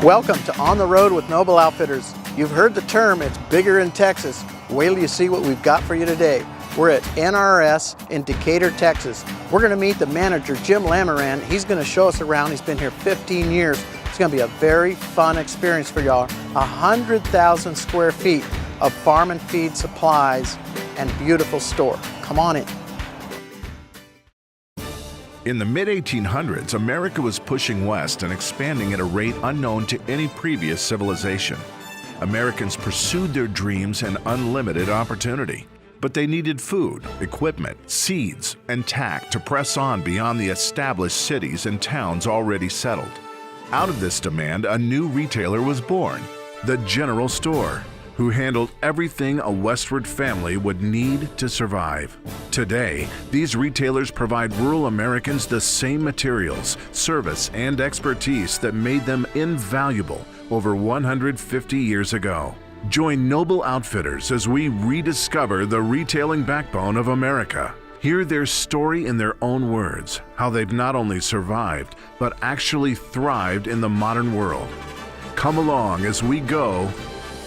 Welcome to On the Road with Noble Outfitters. You've heard the term, it's bigger in Texas. Wait till you see what we've got for you today. We're at NRS in Decatur, Texas. We're gonna meet the manager, Jim Lamoran. He's gonna show us around. He's been here 15 years. It's gonna be a very fun experience for y'all. 100,000 square feet of farm and feed supplies and beautiful store. Come on in. In the mid-1800s, America was pushing west and expanding at a rate unknown to any previous civilization. Americans pursued their dreams and unlimited opportunity. But they needed food, equipment, seeds, and tack to press on beyond the established cities and towns already settled. Out of this demand, a new retailer was born, the General Store, who handled everything a westward family would need to survive. Today, these retailers provide rural Americans the same materials, service, and expertise that made them invaluable over 150 years ago. Join Noble Outfitters as we rediscover the retailing backbone of America. Hear their story in their own words, how they've not only survived, but actually thrived in the modern world. Come along as we go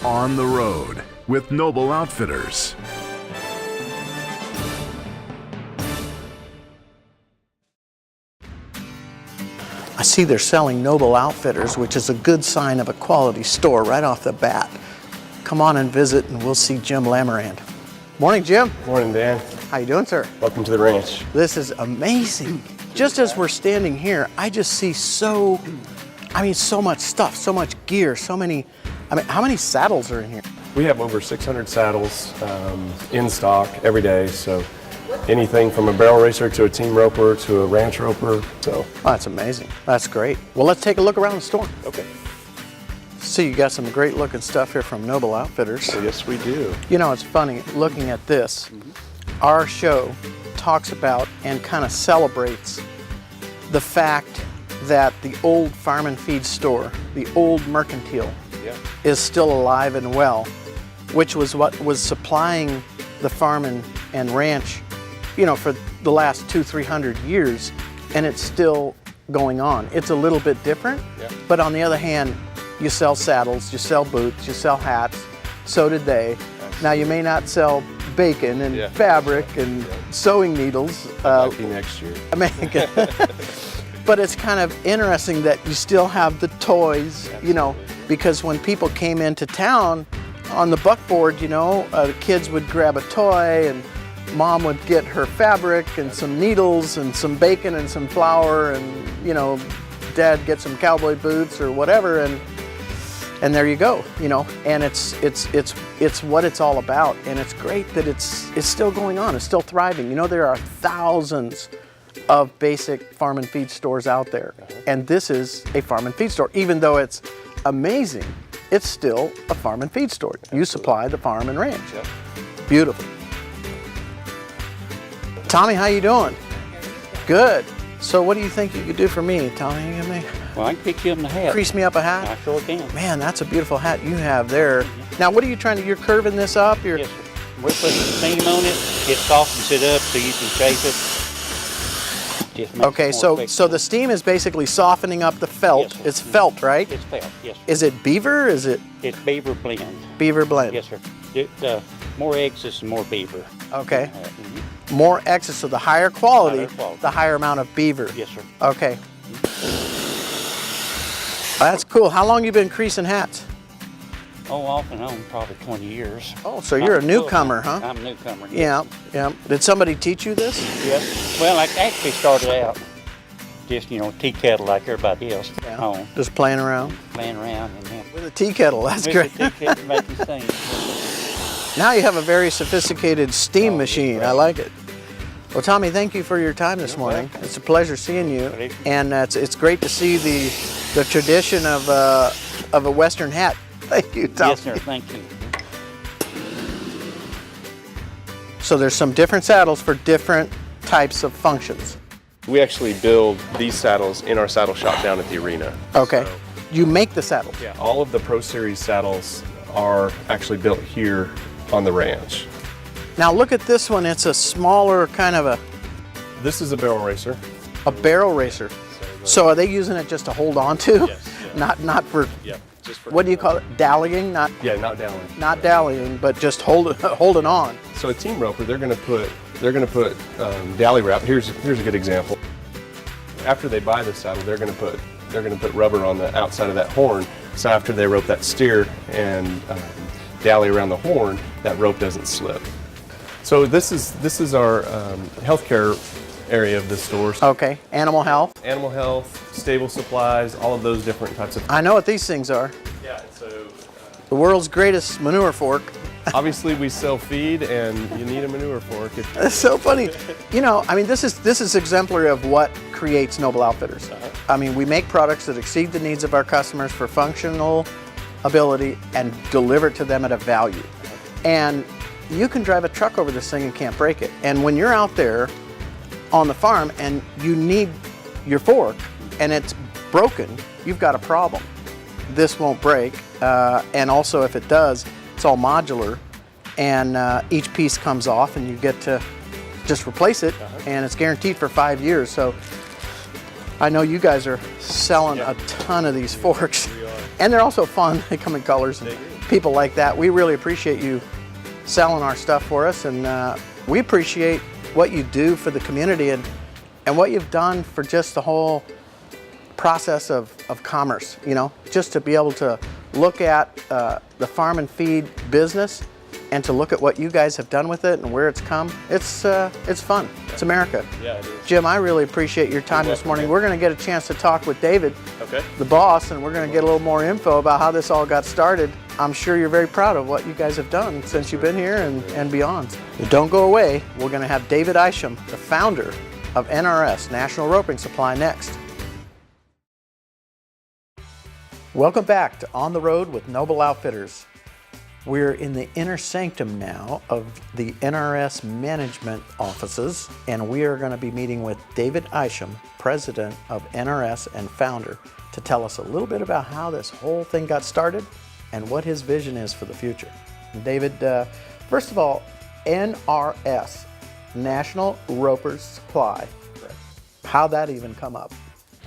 on the road with Noble Outfitters. I see they're selling Noble Outfitters, which is a good sign of a quality store right off the bat. Come on and visit and we'll see Jim Lamoran. Morning, Jim. Morning, Dan. How you doing, sir? Welcome to the ranch. This is amazing. Just as we're standing here, I just see so much stuff, so much gear, how many saddles are in here? We have over 600 saddles in stock every day, so anything from a barrel racer to a team roper to a ranch roper. Oh, that's amazing. That's great. Well, let's take a look around the store. Okay. See, you got some great looking stuff here from Noble Outfitters. Yes, we do. You know, it's funny looking at this. Our show talks about and kind of celebrates the fact that the old farm and feed store, the old mercantile, is still alive and well, which was what was supplying the farm and ranch, you know, for the last 200-300 years, and it's still going on. It's a little bit different, but on the other hand, you sell saddles, you sell boots, you sell hats, so did they. Now you may not sell bacon and fabric and sewing needles. Might be next year. But it's kind of interesting that you still have the toys, you know, because when people came into town on the buckboard, you know, the kids would grab a toy and mom would get her fabric and some needles and some bacon and some flour and, you know, dad get some cowboy boots or whatever, and there you go, you know, and it's what it's all about, and it's great that it's still going on, it's still thriving. You know, there are thousands of basic farm and feed stores out there, and this is a farm and feed store. Even though it's amazing, it's still a farm and feed store. You supply the farm and ranch. Beautiful. Tommy, how you doing? Good. So what do you think you could do for me, Tommy? You give me? Well, I can pick you up in the hat. Crease me up a hat? I sure can. Man, that's a beautiful hat you have there. Now, what are you trying to, you're curving this up? Yes, sir. We're putting steam on it. It softens it up so you can shape it. Okay, so the steam is basically softening up the felt. Yes, sir. It's felt, right? It's felt, yes, sir. Is it beaver? Is it? It's beaver blend. Beaver blend. Yes, sir. More excess and more beaver. Okay. More excess, so the higher quality, the higher amount of beaver. Yes, sir. Okay. That's cool. How long you been creasing hats? Oh, off and on, probably 20 years. Oh, so you're a newcomer, huh? I'm a newcomer. Yeah, yeah. Did somebody teach you this? Yes. Well, I actually started out just, you know, tea kettle like everybody else. Yeah. Just playing around? Playing around. And then with a tea kettle, that's great. With a tea kettle making steam. Now you have a very sophisticated steam machine. I like it. Well, Tommy, thank you for your time this morning. It's a pleasure seeing you, and it's great to see the tradition of a Western hat. Thank you, Tommy. Yes, sir. Thank you. So there's some different saddles for different types of functions. We actually build these saddles in our saddle shop down at the arena. Okay. So, you make the saddles? Yeah, all of the Pro Series saddles are actually built here on the ranch. Now look at this one. It's a smaller kind of a... This is a barrel racer. A barrel racer. So are they using it just to hold on to? Yes. Not for, Yeah, just for what do you call it? Dallying? Not not dallying. not dallying, but just holding on. So a team roper, they're going to put dally wrap. Here's a good example. After they buy the saddle, they're going to put rubber on the outside of that horn. So after they rope that steer and dally around the horn, that rope doesn't slip. So this is our healthcare area of the store. Okay, animal health. Animal health, stable supplies, all of those different types of. I know what these things are. Yeah. So The world's greatest manure fork. obviously we sell feed, and you need a manure fork. It's so funny. You know, I mean, this is exemplary of what creates Noble Outfitters. I mean, we make products that exceed the needs of our customers for functional ability and deliver it to them at a value. And you can drive a truck over this thing and can't break it. And when you're out there on the farm and you need your fork and it's broken, you've got a problem. This won't break. And also, if it does, it's all modular, and each piece comes off and you get to just replace it, and it's guaranteed for 5 years. So I know you guys are selling a ton of these forks, and they're also fun. They come in colors and people like that. We really appreciate you selling our stuff for us, and we appreciate what you do for the community and what you've done for just the whole process of commerce, you know, just to be able to look at the farm and feed business and to look at what you guys have done with it and where it's come. It's fun. It's America. Yeah, it is. Jim, I really appreciate your time this morning. We're going to get a chance to talk with David, Okay. the boss, and we're going to get a little more info about how this all got started. I'm sure you're very proud of what you guys have done since you've been here and beyond. Don't go away. We're going to have David Isham, the founder of NRS, National Roping Supply, next. Welcome back to On the Road with Noble Outfitters. We're in the inner sanctum now of the NRS management offices, and we are going to be meeting with David Isham, president of NRS and founder, to tell us a little bit about how this whole thing got started and what his vision is for the future. David, first of all, NRS, National Ropers Supply. How'd that even come up?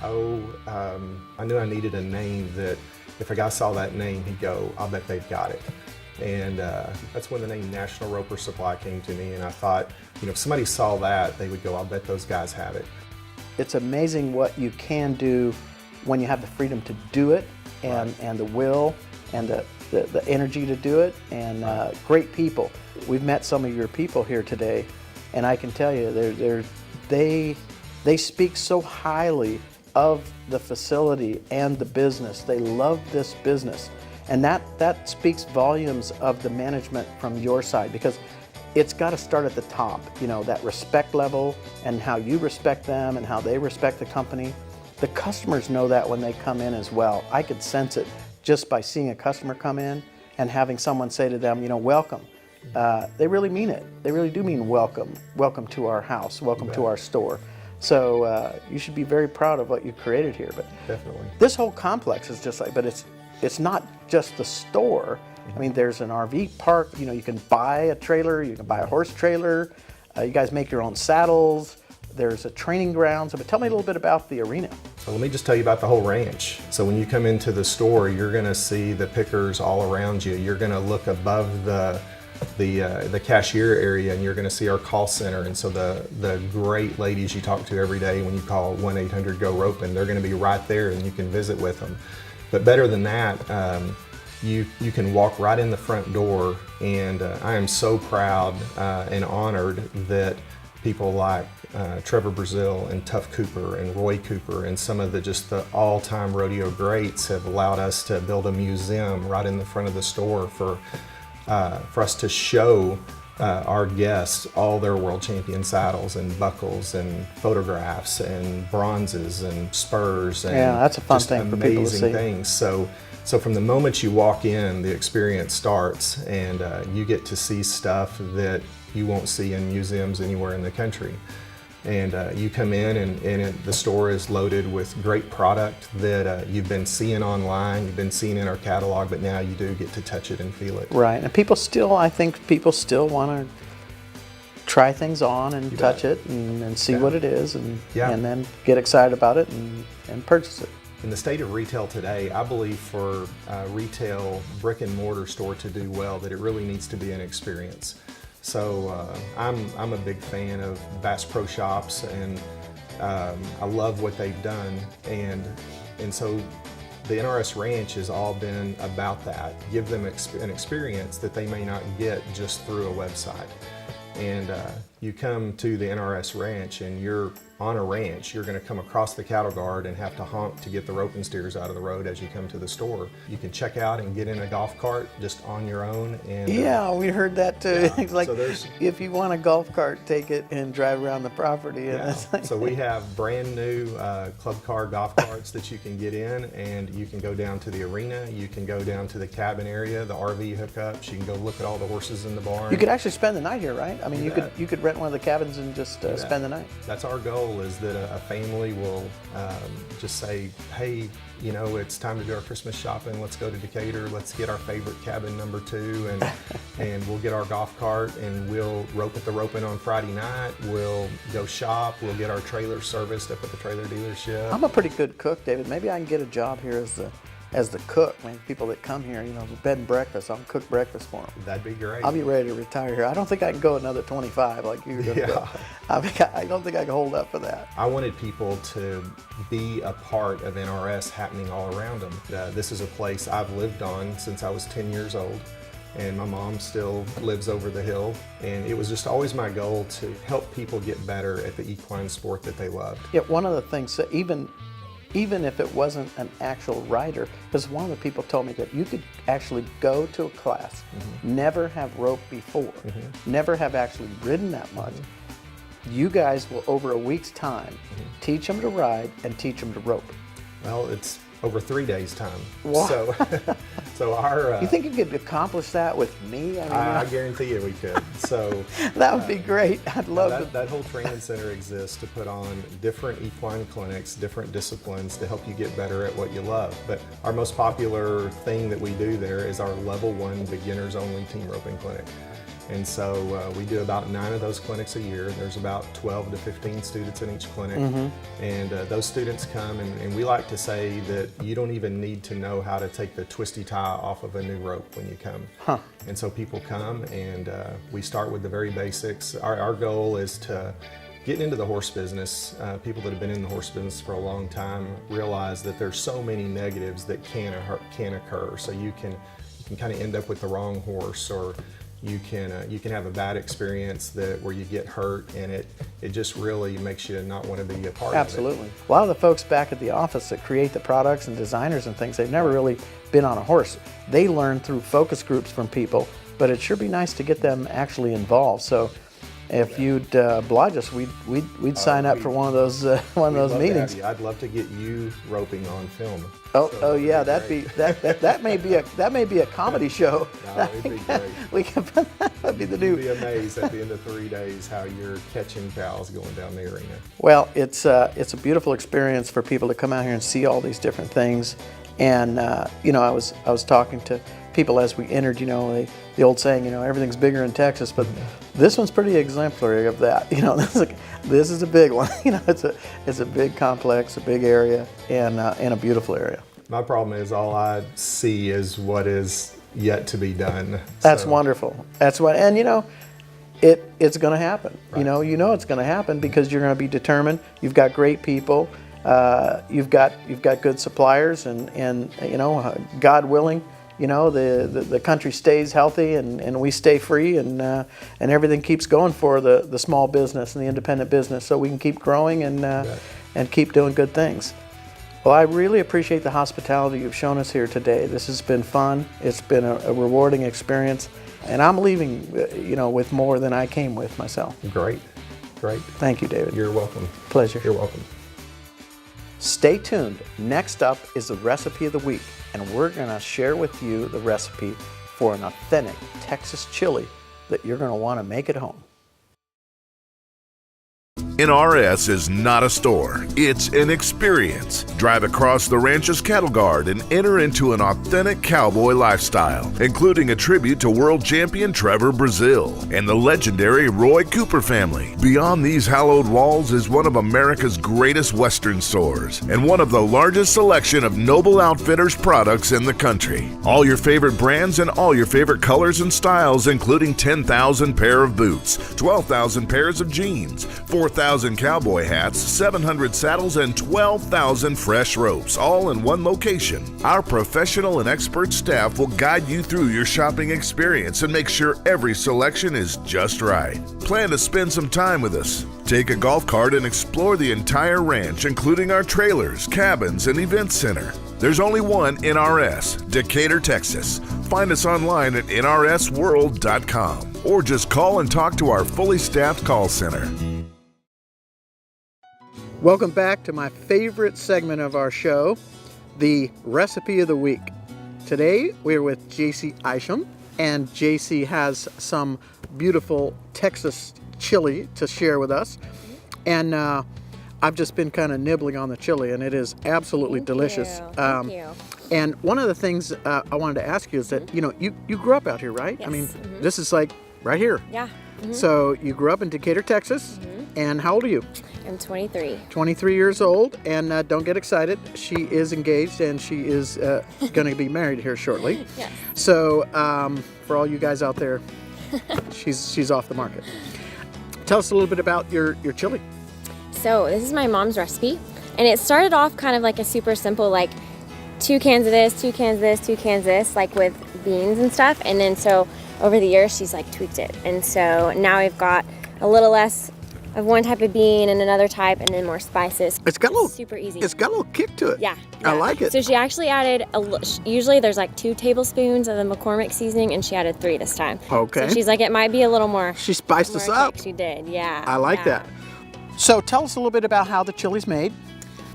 I knew I needed a name that if a guy saw that name, he'd go, I'll bet they've got it. And that's when the name National Roper Supply came to me, and I thought, you know, if somebody saw that, they would go, I'll bet those guys have it. It's amazing what you can do when you have the freedom to do it, and the will and the energy to do it, and great people. We've met some of your people here today, and I can tell you, they speak so highly of the facility and the business. They love this business, and that speaks volumes of the management from your side, because it's got to start at the top, you know, that respect level and how you respect them and how they respect the company. The customers know that when they come in as well. I could sense it just by seeing a customer come in and having someone say to them, you know, welcome. They really mean it. They really do mean welcome. Welcome to our house, welcome to our store. So you should be very proud of what you created here. But Definitely. this whole complex is just like, but it's not just the store. I mean, there's an RV park. You know, you can buy a trailer, you can buy a horse trailer. You guys make your own saddles. There's a training grounds. But tell me a little bit about the arena. So let me just tell you about the whole ranch. So when you come into the store, you're going to see the pickers all around you. You're going to look above the cashier area, and you're going to see our call center. And so the great ladies you talk to every day when you call 1-800-GO-ROPIN', they're going to be right there, and you can visit with them. But better than that, you can walk right in the front door, and I am so proud and honored that people like Trevor Brazil and Tuff Cooper and Roy Cooper and some of the all-time rodeo greats have allowed us to build a museum right in the front of the store for us to show our guests all their world champion saddles and buckles and photographs and bronzes and spurs and Yeah, that's a fun just thing for people to amazing see. things. So from the moment you walk in, the experience starts, and you get to see stuff that you won't see in museums anywhere in the country. And you come in, and the store is loaded with great product that you've been seeing online, you've been seeing in our catalog, but now you do get to touch it and feel it. Right, and I think people still want to try things on and touch it and see what it is, and Yeah. and then get excited about it and purchase it. In the state of retail today, I believe for a retail brick and mortar store to do well, that it really needs to be an experience. So I'm a big fan of Bass Pro Shops, and I love what they've done, and so the NRS Ranch has all been about that. Give them an experience that they may not get just through a website. And you come to the NRS Ranch and you're on a ranch, you're going to come across the cattle guard and have to honk to get the roping steers out of the road as you come to the store. You can check out and get in a golf cart just on your own. And Yeah, we heard that too. Yeah, It's like, so there's- if you want a golf cart, take it and drive around the property. And Yeah. it's like, So we have brand new club car golf carts that you can get in, and you can go down to the arena, you can go down to the cabin area, the RV hookups, you can go look at all the horses in the barn. you could actually spend the night here, right? I mean, you bet. could rent one of the cabins and just Yeah. spend the night. That's our goal, is that a family will just say, hey, you know, it's time to do our Christmas shopping. Let's go to Decatur. Let's get our favorite cabin number 2, and we'll get our golf cart and we'll rope at the roping on Friday night. We'll go shop. We'll get our trailer serviced up at the trailer dealership. I'm a pretty good cook, David. Maybe I can get a job here as the cook. I mean, people that come here, you know, bed and breakfast, I'll cook breakfast for them. That'd be great. I'll be ready to retire here. I don't think I can go another 25 like you're going to go. Yeah. I don't think I can hold up for that. I wanted people to be a part of NRS happening all around them. This is a place I've lived on since I was 10 years old, and my mom still lives over the hill. And it was just always my goal to help people get better at the equine sport that they loved. Yeah, one of the things that even if it wasn't an actual rider, because one of the people told me that you could actually go to a class, never have roped before, never have actually ridden that much. You guys will, over a week's time, teach them to ride and teach them to rope. Well, it's over 3 days' time. Wow. So our You think you could accomplish that with me? I mean, I guarantee you we could. So that would be great. I'd love to. that whole training center exists to put on different equine clinics, different disciplines to help you get better at what you love. But our most popular thing that we do there is our level 1 beginners only team roping clinic. And so we do about 9 of those clinics a year. There's about 12 to 15 students in each clinic. And those students come, and we like to say that you don't even need to know how to take the twisty tie off of a new rope when you come. And so people come, and we start with the very basics. Our goal is to get into the horse business. People that have been in the horse business for a long time realize that there's so many negatives that can occur. So you can kind of end up with the wrong horse, or you can have a bad experience where you get hurt, and it just really makes you not want to be a part of it. Absolutely. A lot of the folks back at the office that create the products and designers and things, they've never really been on a horse. They learn through focus groups from people, but it'd sure be nice to get them actually involved. So if you'd oblige us, we'd sign up for one of those We'd love to have meetings. you. I'd love to get you roping on film. Oh yeah, that may be a comedy show. No, it'd be great. We can that would be the You'd new. be amazed at the end of 3 days how you're catching cows going down the arena. Well, it's a beautiful experience for people to come out here and see all these different things. And you know, I was talking to people as we entered. You know, the old saying, you know, everything's bigger in Texas, but this one's pretty exemplary of that. You know, this is a big one. You know, it's a big complex, a big area, and a beautiful area. My problem is all I see is what is yet to be done. That's So, wonderful. That's what, and you know, it's going to happen. You know it's going to happen because you're going to be determined. You've got great people. You've got good suppliers, and you know, God willing, you know, the country stays healthy, and we stay free, and everything keeps going for the small business and the independent business, so we can keep growing and keep doing good things. Well, I really appreciate the hospitality you've shown us here today. This has been fun. It's been a rewarding experience, and I'm leaving, you know, with more than I came with myself. Great. Thank you, David. You're welcome. Pleasure. You're welcome. Stay tuned. Next up is the recipe of the week, and we're going to share with you the recipe for an authentic Texas chili that you're going to want to make at home. NRS is not a store, it's an experience. Drive across the Ranch's cattle guard and enter into an authentic cowboy lifestyle, including a tribute to world champion Trevor Brazil and the legendary Roy Cooper family. Beyond these hallowed walls is one of America's greatest Western stores and one of the largest selection of Noble Outfitters products in the country. All your favorite brands and all your favorite colors and styles, including 10,000 pair of boots, 12,000 pairs of jeans, 4,000 cowboy hats, 700 saddles, and 12,000 fresh ropes, all in one location. Our professional and expert staff will guide you through your shopping experience and make sure every selection is just right. Plan to spend some time with us. Take a golf cart and explore the entire ranch, including our trailers, cabins, and event center. There's only one NRS, Decatur, Texas. Find us online at nrsworld.com or just call and talk to our fully staffed call center. Welcome back to my favorite segment of our show, the Recipe of the Week. Today we're with JC Isham, and JC has some beautiful Texas chili to share with us. And I've just been kind of nibbling on the chili, and it is absolutely delicious. Thank you. And one of the things I wanted to ask you is that, you know, you grew up out here, right? Yes. I mean, this is like right here. Yeah. So you grew up in Decatur, Texas, and how old are you? I'm 23. 23 years old, and don't get excited. She is engaged, and she is going to be married here shortly. Yes. So for all you guys out there, she's off the market. Tell us a little bit about your chili. So this is my mom's recipe, and it started off kind of like a super simple, like 2 cans of this, 2 cans of this, 2 cans of this, like with beans and stuff. And then so over the years, she's like tweaked it. And so now we've got a little less of one type of bean and another type, and then more spices. It's got a little super easy. It's got a little kick to it. Yeah, I like it. So she actually added usually there's like 2 tablespoons of the McCormick seasoning, and she added 3 this time. Okay. So she's like, it might be a little more. She spiced us more up. kick. She did, yeah. I like that. So tell us a little bit about how the chili's made.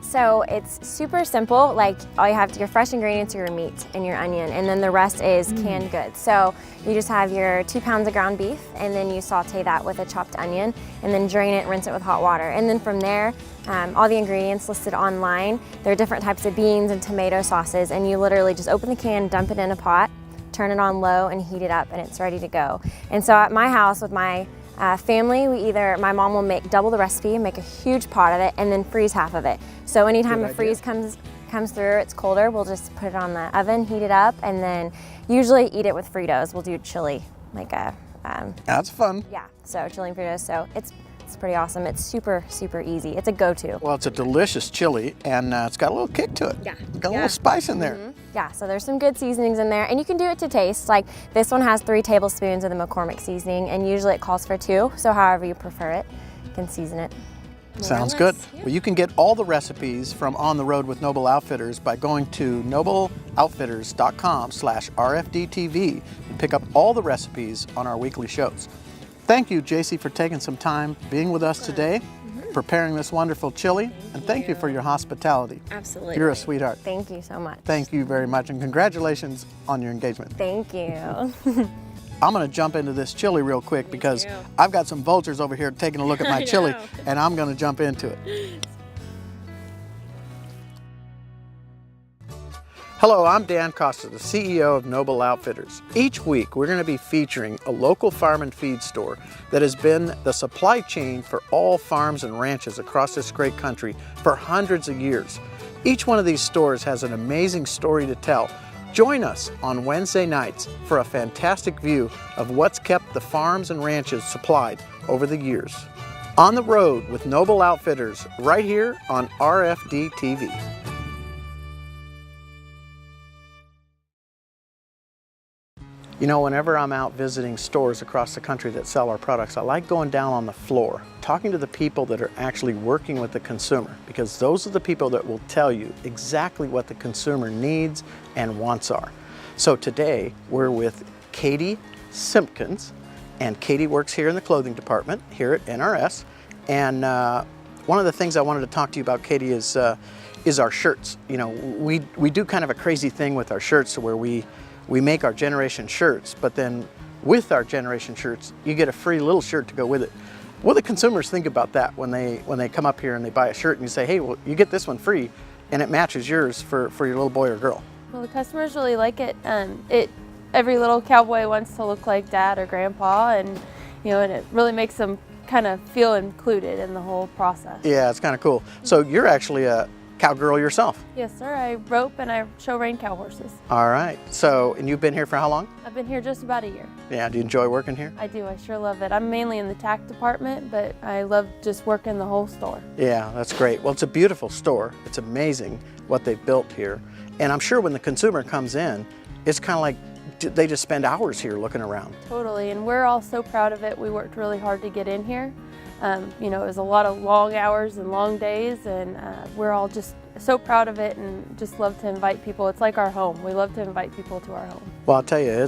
So it's super simple. Like all you have your fresh ingredients are your meat and your onion, and then the rest is canned goods. So you just have your 2 pounds of ground beef, and then you saute that with a chopped onion, and then drain it, rinse it with hot water. And then from there, all the ingredients listed online. There are different types of beans and tomato sauces, and you literally just open the can, dump it in a pot, turn it on low, and heat it up, and it's ready to go. And so at my house with my family, my mom will double the recipe, make a huge pot of it, and then freeze half of it. So anytime a freeze comes through, it's colder, we'll just put it on the oven, heat it up, and then usually eat it with Fritos. We'll do chili, like a That's fun. yeah, so chili and Fritos. So it's pretty awesome. It's super, super easy. It's a go-to. Well, it's a delicious chili, and it's got a little kick to it. Yeah. Got a little spice in there. Yeah, so there's some good seasonings in there, and you can do it to taste. Like this one has 3 tablespoons of the McCormick seasoning, and usually it calls for 2. So however you prefer it, you can season it. Sounds More or good. less, yeah. Well, you can get all the recipes from On the Road with Noble Outfitters by going to nobleoutfitters.com/RFDTV and pick up all the recipes on our weekly shows. Thank you, JC, for taking some time being with us today, preparing this wonderful chili, and thank you for your hospitality. Absolutely. You're a sweetheart. Thank you so much. Thank you very much, and congratulations on your engagement. Thank you. I'm gonna jump into this chili real quick because too. I've got some vultures over here taking a look at my I chili, know. and I'm gonna jump into it. Hello, I'm Dan Costa, the CEO of Noble Outfitters. Each week, we're going to be featuring a local farm and feed store that has been the supply chain for all farms and ranches across this great country for hundreds of years. Each one of these stores has an amazing story to tell. Join us on Wednesday nights for a fantastic view of what's kept the farms and ranches supplied over the years. On the Road with Noble Outfitters, right here on RFD TV. You know, whenever I'm out visiting stores across the country that sell our products, I like going down on the floor, talking to the people that are actually working with the consumer, because those are the people that will tell you exactly what the consumer needs and wants are. So today, we're with Katie Simpkins, and Katie works here in the clothing department here at NRS. And one of the things I wanted to talk to you about, Katie, is our shirts. You know, we do kind of a crazy thing with our shirts where we make our generation shirts, but then with our generation shirts, you get a free little shirt to go with it. What do the consumers think about that when they come up here and they buy a shirt and you say, hey, well, you get this one free, and it matches yours for your little boy or girl? Well, the customers really like it. Every little cowboy wants to look like dad or grandpa, and and it really makes them kind of feel included in the whole process. Yeah, it's kind of cool. So you're actually a cowgirl yourself. Yes, sir. I rope and I show rein cow horses. All right. So, and you've been here for how long? I've been here just about a year. Yeah. Do you enjoy working here? I do. I sure love it. I'm mainly in the tack department, but I love just working the whole store. Yeah, that's great. Well, it's a beautiful store. It's amazing what they've built here. And I'm sure when the consumer comes in, it's kind of like they just spend hours here looking around. Totally. And we're all so proud of it. We worked really hard to get in here. It was a lot of long hours and long days, and we're all just so proud of it and just love to invite people. It's like our home. We love to invite people to our home. Well, I'll tell you,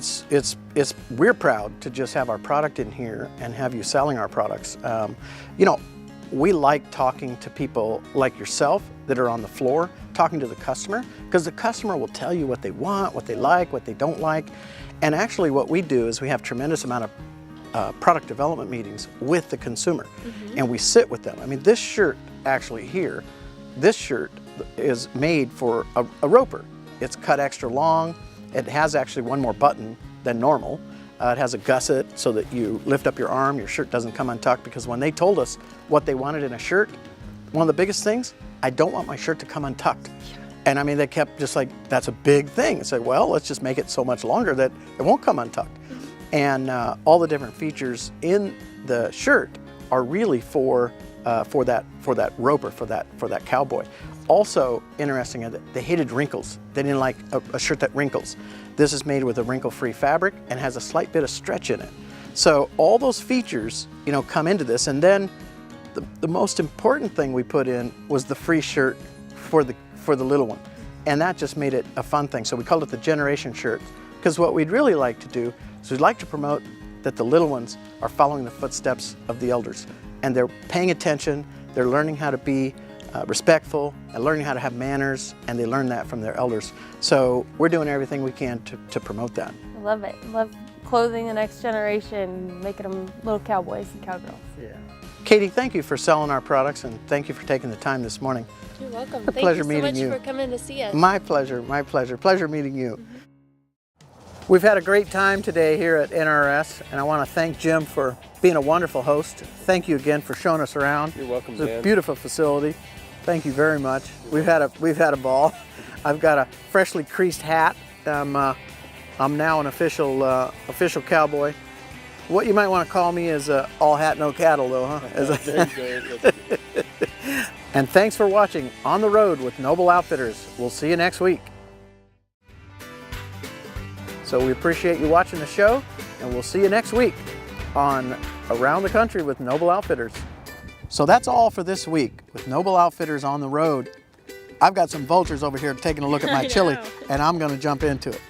we're proud to just have our product in here and have you selling our products. We like talking to people like yourself that are on the floor, talking to the customer, because the customer will tell you what they want, what they like, what they don't like. And actually what we do is we have tremendous amount of product development meetings with the consumer, and we sit with them. I mean, this shirt actually here, this shirt is made for a roper. It's cut extra long. It has actually one more button than normal. It has a gusset so that you lift up your arm, your shirt doesn't come untucked, because when they told us what they wanted in a shirt, one of the biggest things, I don't want my shirt to come untucked. And I mean, they kept just like, that's a big thing. I said, well, let's just make it so much longer that it won't come untucked. And all the different features in the shirt are really for that roper, for that cowboy. Also interesting, they hated wrinkles. They didn't like a shirt that wrinkles. This is made with a wrinkle-free fabric and has a slight bit of stretch in it. So all those features, come into this. And then the most important thing we put in was the free shirt for the little one. And that just made it a fun thing. So we called it the Generation Shirt, because what we'd really like to do is we'd like to promote that the little ones are following the footsteps of the elders, and they're paying attention, they're learning how to be respectful, and learning how to have manners, and they learn that from their elders. So we're doing everything we can to promote that. I love it. I love clothing the next generation, making them little cowboys and cowgirls. Yeah. Katie, thank you for selling our products, and thank you for taking the time this morning. You're welcome. A pleasure meeting you. Thank you so much for coming to see us. My pleasure, my pleasure. Pleasure meeting you. We've had a great time today here at NRS, and I want to thank Jim for being a wonderful host. Thank you again for showing us around. You're welcome, It's a Dan. beautiful facility. Thank you very much. We've had a ball. I've got a freshly creased hat. I'm now an official cowboy. What you might want to call me is all hat, no cattle, though, huh? And thanks for watching On the Road with Noble Outfitters. We'll see you next week. So we appreciate you watching the show, and we'll see you next week on Around the Country with Noble Outfitters. So that's all for this week with Noble Outfitters on the road. I've got some vultures over here taking a look at my chili, and I'm going to jump into it.